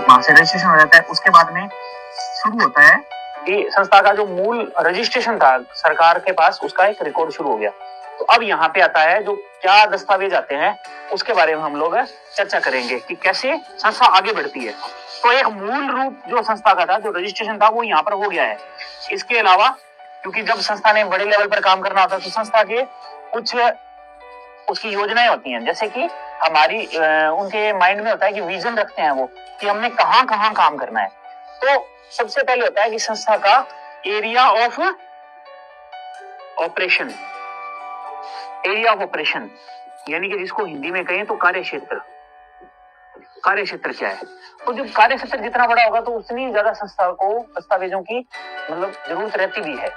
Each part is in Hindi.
वहां से रजिस्ट्रेशन हो जाता है। उसके बाद में शुरू होता है कि संस्था का जो मूल रजिस्ट्रेशन था सरकार के पास, उसका एक रिकॉर्ड शुरू हो गया। तो अब यहाँ पे आता है जो क्या दस्तावेज आते हैं उसके बारे में हम लोग चर्चा करेंगे कि कैसे संस्था आगे बढ़ती है। तो एक मूल रूप जो संस्था का था, जो रजिस्ट्रेशन था, वो यहाँ पर हो गया है। इसके अलावा क्योंकि जब संस्था ने बड़े लेवल पर काम करना होता है तो संस्था के कुछ उसकी योजनाएं होती हैं, जैसे कि हमारी उनके माइंड में होता है कि विजन रखते हैं वो कि हमने कहाँ कहाँ काम करना है। तो सबसे पहले होता है कि संस्था का area of operation, area of operation यानी कि जिसको हिंदी में कहें तो कार्य क्षेत्र। कार्य क्षेत्र क्या है? तो जब कार्य क्षेत्र जितना बड़ा होगा तो उतनी ज्यादा संस्था को दस्तावेजों की मतलब जरूरत रहती भी है।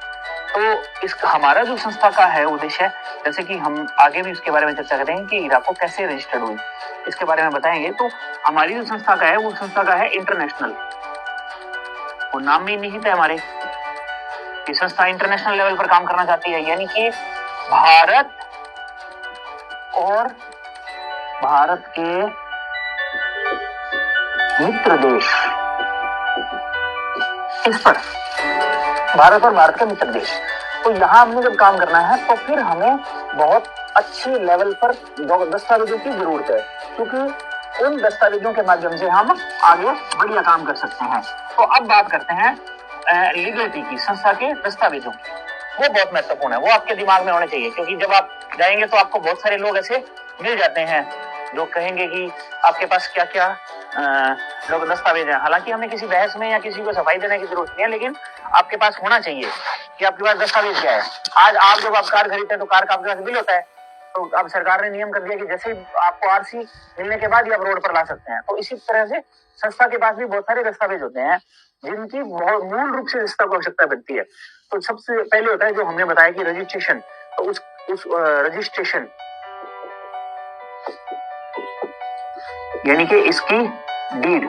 तो इस हमारा जो संस्था का है उद्देश्य, जैसे कि हम आगे भी उसके बारे में चर्चा करेंगे कि इराको कैसे रजिस्टर्ड हुई, इसके बारे में बताएंगे। तो हमारी जो संस्था का है वो संस्था का है इंटरनेशनल। वो नाम में निहित है हमारे कि संस्था इंटरनेशनल लेवल पर काम करना चाहती है, यानी कि भारत और भारत के मित्र देश, इस पर भारत और भारत के मित्र देश। तो यहाँ हमने जब काम करना है तो फिर हमें बहुत अच्छे लेवल पर दस्तावेजों की जरूरत है, क्योंकि उन दस्तावेजों के माध्यम से हम आगे बढ़िया काम कर सकते हैं। तो अब बात करते हैं लीगलिटी की, संस्था के दस्तावेजों की। वो बहुत महत्वपूर्ण है, वो आपके दिमाग में होने चाहिए, क्योंकि जब आप जाएंगे तो आपको बहुत सारे लोग ऐसे मिल जाते हैं जो कहेंगे कि आपके पास क्या क्या लोग दस्तावेज है। हालांकि हमें किसी बहस में या किसी को सफाई देने की जरूरत नहीं है, लेकिन आपके पास होना चाहिए कि आपके पास दस्तावेज क्या है। आज आप जब आप कार खरीदते हैं तो कार का आपके पास बिल होता है। तो अब सरकार ने नियम कर दिया कि जैसे ही आपको आरसी मिलने के बाद ही आप रोड पर ला सकते हैं। तो इसी तरह से संस्था के पास भी बहुत सारे दस्तावेज होते हैं जिनकी मूल रूप से संस्था को आवश्यकता बनती है। तो सबसे पहले होता है जो हमने बताया कि रजिस्ट्रेशन। तो उस रजिस्ट्रेशन यानी कि इसकी डीड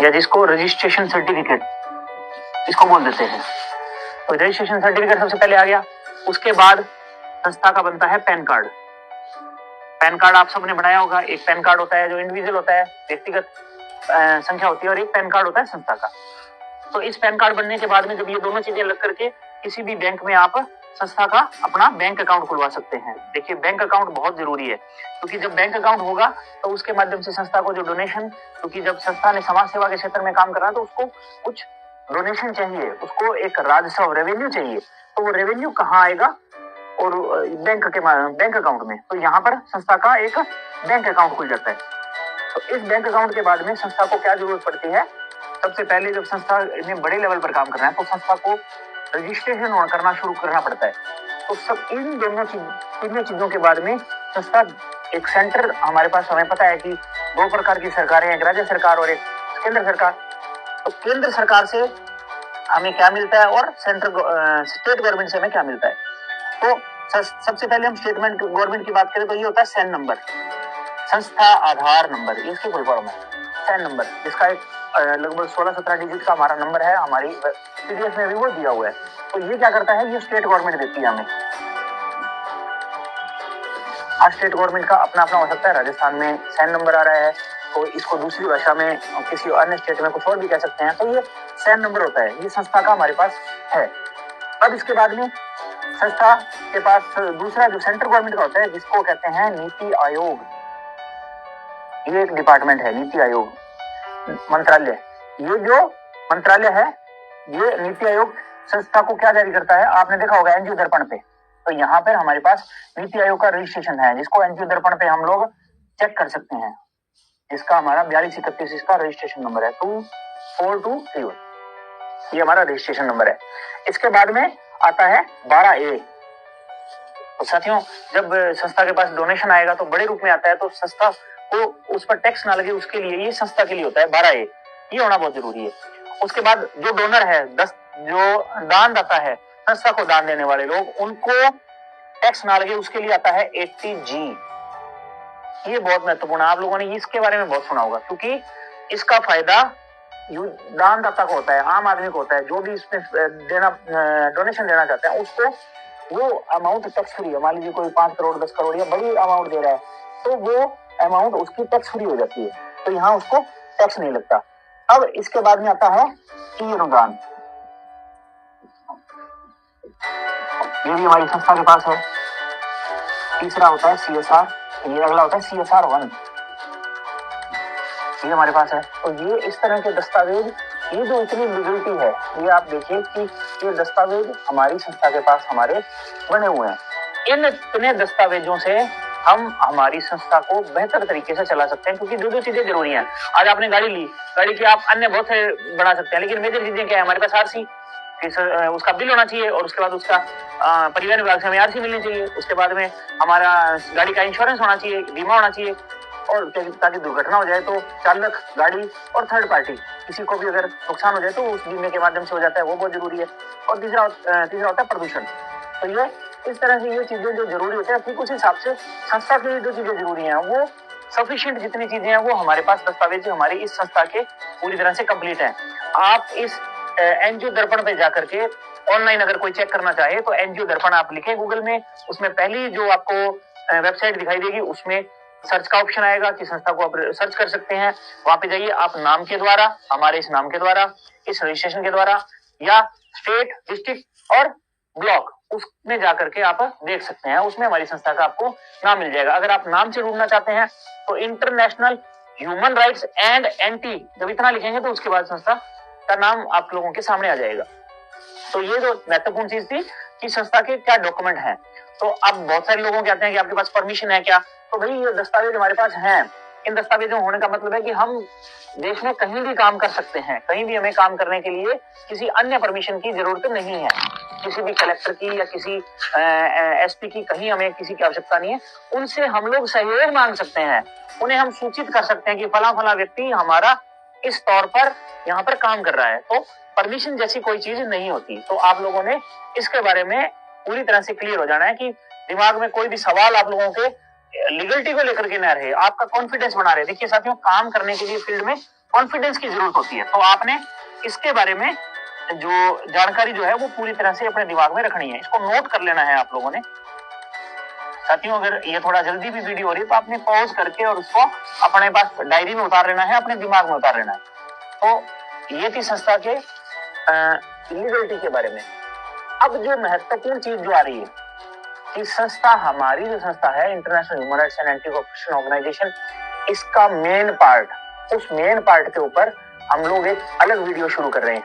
या जिसको रजिस्ट्रेशन सर्टिफिकेट इसको बोल देते हैं। तो रजिस्ट्रेशन सर्टिफिकेट सबसे पहले आ गया। उसके बाद संस्था का बनता है पैन कार्ड। पैन कार्ड आप सबने बनाया होगा। एक पैन कार्ड होता है जो इंडिविजुअल होता है, व्यक्तिगत संख्या होती है, और एक पैन कार्ड होता है संस्था का। तो इस पैन कार्ड बनने के बाद में जब ये दोनों चीजें लग करके किसी भी बैंक में आप संस्था का अपना बैंक अकाउंट खुलवा सकते हैं। देखिए बैंक अकाउंट बहुत जरूरी है, क्योंकि जब बैंक अकाउंट होगा तो उसके माध्यम से संस्था को जो डोनेशन, क्योंकि जब संस्था ने समाज सेवा के क्षेत्र में काम करना तो उसको कुछ डोनेशन चाहिए, उसको एक राजस्व रेवेन्यू चाहिए। तो वो रेवेन्यू कहाँ आएगा? और बैंक अकाउंट में। तो यहाँ पर संस्था का एक बैंक अकाउंट खुल जाता है। तो इस बैंक अकाउंट के बाद में संस्था को क्या जरूरत पड़ती है? सबसे पहले जब संस्था ने बड़े लेवल पर काम करना है तो संस्था को रजिस्ट्रेशन करना शुरू करना पड़ता है। तो सब इन दोनों तीनों चीजों के बाद में संस्था एक सेंटर, हमारे पास हमें पता है कि दो प्रकार की सरकारें, एक राज्य सरकार और एक केंद्र सरकार। तो केंद्र सरकार से हमें क्या मिलता है और स्टेट गवर्नमेंट से हमें क्या मिलता है? तो सबसे पहले हम स्टेटमेंट गवर्नमेंट की बात करें तो ये होता है सैन नंबर, संस्था आधार नंबर, ये इसकी फुल फॉर्म है सैन नंबर, जिसका एक लगभग 16-17 डिजिट का हमारा नंबर है, हमारी पीडीएफ में भी वो दिया हुआ है। तो ये क्या करता है? ये स्टेट गवर्नमेंट देती है हमें। आज स्टेट गवर्नमेंट का अपना अपना हो सकता है। राजस्थान में सैन नंबर आ रहा है तो इसको दूसरी भाषा में किसी अन्य स्टेट में कुछ और भी कह सकते हैं। तो ये सैन नंबर होता है, ये संस्था का हमारे पास है। अब इसके बाद में संस्था के पास दूसरा जो सेंट्रल गवर्नमेंट का होता है जिसको कहते हैं नीति आयोग। ये एक डिपार्टमेंट है नीति आयोग, मंत्रालय। ये जो मंत्रालय है, ये नीति आयोग संस्था को क्या जारी करता है? आपने देखा होगा एनजीओ दर्पण पे। तो यहाँ पर हमारे पास नीति आयोग का रजिस्ट्रेशन है, जिसको एनजीओ दर्पण पे हम लोग चेक कर सकते हैं, जिसका हमारा 4231 इसका रजिस्ट्रेशन नंबर है 24231। ये हमारा रजिस्ट्रेशन नंबर है। इसके बाद में आता है 12A। तो साथियों जब संस्था के पास डोनेशन आएगा तो बड़े रूप में आता है, तो संस्था को उस पर टैक्स ना लगे उसके लिए ये संस्था के लिए होता है 12A। ये होना बहुत जरूरी है। उसके बाद जो डोनर है, जो दानदाता है, संस्था को दान देने वाले लोग, उनको टैक्स ना लगे उसके लिए आता है 80G। ये बहुत महत्वपूर्ण है, आप लोगों ने इसके बारे में बहुत सुना होगा, क्योंकि इसका फायदा दानदाता को होता है, आम आदमी को होता है। जो भी इसमें डोनेशन देना चाहते हैं उसको वो अमाउंट टैक्स फ्री है। मान लीजिए कोई 5 करोड़ 10 करोड़ या बड़ी अमाउंट दे रहा है, तो वो अमाउंट उसकी टैक्स फ्री हो जाती है, तो यहाँ उसको टैक्स नहीं लगता। अब इसके बाद में आता है ई अनुदान, ये भी हमारी संस्था के पास है। तीसरा होता है CSR, ये अगला होता है CSR 1, ये हमारे पास है। तो ये इस तरह के दस्तावेज, ये जो इतनी लीगलिटी है, ये आप देखिए कि ये दस्तावेज हमारी संस्था के पास हमारे बने हुए हैं। इन इतने दस्तावेजों से हम हमारी संस्था को बेहतर तरीके से चला सकते हैं, क्योंकि दो चीजें जरूरी हैं। आज आपने गाड़ी ली, गाड़ी की आप अन्य बहुत से बना सकते हैं, लेकिन मेजर चीजें क्या है हमारे पास? आरसी, उसका बिल होना चाहिए, और उसके बाद उसका परिवहन विभाग से हमें आरसी मिलनी चाहिए। उसके बाद में हमारा गाड़ी का इंश्योरेंस होना चाहिए, बीमा होना चाहिए, और ताकि दुर्घटना हो जाए तो चालक, गाड़ी और थर्ड पार्टी किसी को भी अगर नुकसान हो जाए तो उस बीमे के माध्यम से हो जाता है, वो बहुत जरूरी है। और तीसरा होता है प्रदूषण। तो ये इस तरह से ये चीजें जो जरूरी होती है, ठीक उस हिसाब से संस्था के लिए जो चीजें जरूरी हैं वो सफिशिएंट जितनी चीजें हैं वो हमारे पास दस्तावेज हमारी इस संस्था के पूरी तरह से कंप्लीट है। आप इस एनजीओ दर्पण पे जाकर के ऑनलाइन अगर कोई चेक करना चाहे तो एनजीओ दर्पण आप लिखें गूगल में, उसमें पहली जो आपको वेबसाइट दिखाई देगी उसमें सर्च का ऑप्शन आएगा कि संस्था को आप सर्च कर सकते हैं। वहां पे जाइए, आप नाम के द्वारा, हमारे इस नाम के द्वारा, इस रजिस्ट्रेशन के द्वारा, या स्टेट, डिस्ट्रिक्ट और ब्लॉक, उसमें जाकर के आप देख सकते हैं। उसमें हमारी संस्था का आपको नाम मिल जाएगा। अगर आप नाम से ढूंढना चाहते हैं तो international human rights and anti, जब इतना लिखेंगे तो उसके बाद संस्था का नाम आप लोगों के सामने आ जाएगा। तो ये जो महत्वपूर्ण चीज थी कि संस्था के क्या डॉक्यूमेंट हैं। तो अब बहुत सारे लोगों कहते हैं कि आपके पास परमिशन है क्या? तो भाई ये दस्तावेज हमारे पास हैं। इन दस्तावेजों होने का मतलब है कि हम देश में कहीं भी काम कर सकते हैं, कहीं भी हमें काम करने के लिए किसी अन्य परमिशन की जरूरत नहीं है, किसी भी कलेक्टर की या किसी एसपी की, कहीं हमें किसी की आवश्यकता नहीं है। उनसे हम लोग सहयोग मांग सकते हैं, उन्हें हम सूचित कर सकते हैं कि फला फला व्यक्ति हमारा इस तौर पर यहाँ पर काम कर रहा है। तो परमिशन जैसी कोई चीज नहीं होती। तो आप लोगों ने इसके बारे में पूरी तरह से क्लियर हो जाना है कि दिमाग में कोई भी सवाल आप लोगों के लीगलिटी को लेकर के ना रहे, आपका कॉन्फिडेंस बना रहे। देखिए साथियों, काम करने के लिए फील्ड में कॉन्फिडेंस की जरूरत होती है, तो आपने इसके बारे में जो जानकारी जो है वो पूरी तरह से अपने दिमाग में रखनी है, इसको नोट कर लेना है आप लोगों ने। साथियों, अगर ये थोड़ा जल्दी भी वीडियो हो रही है तो आपने पॉज करके और उसको अपने पास डायरी में उतार लेना है, अपने दिमाग में उतार लेना है। तो ये थी संस्था के लीगलिटी के बारे में। अब जो महत्वपूर्ण चीज जो आ रही है कि संस्था, हमारी जो संस्था है international human rights and anti corruption organisation, इसका मेन पार्ट, उस मेन पार्ट के ऊपर हम लोग एक अलग वीडियो शुरू कर रहे हैं।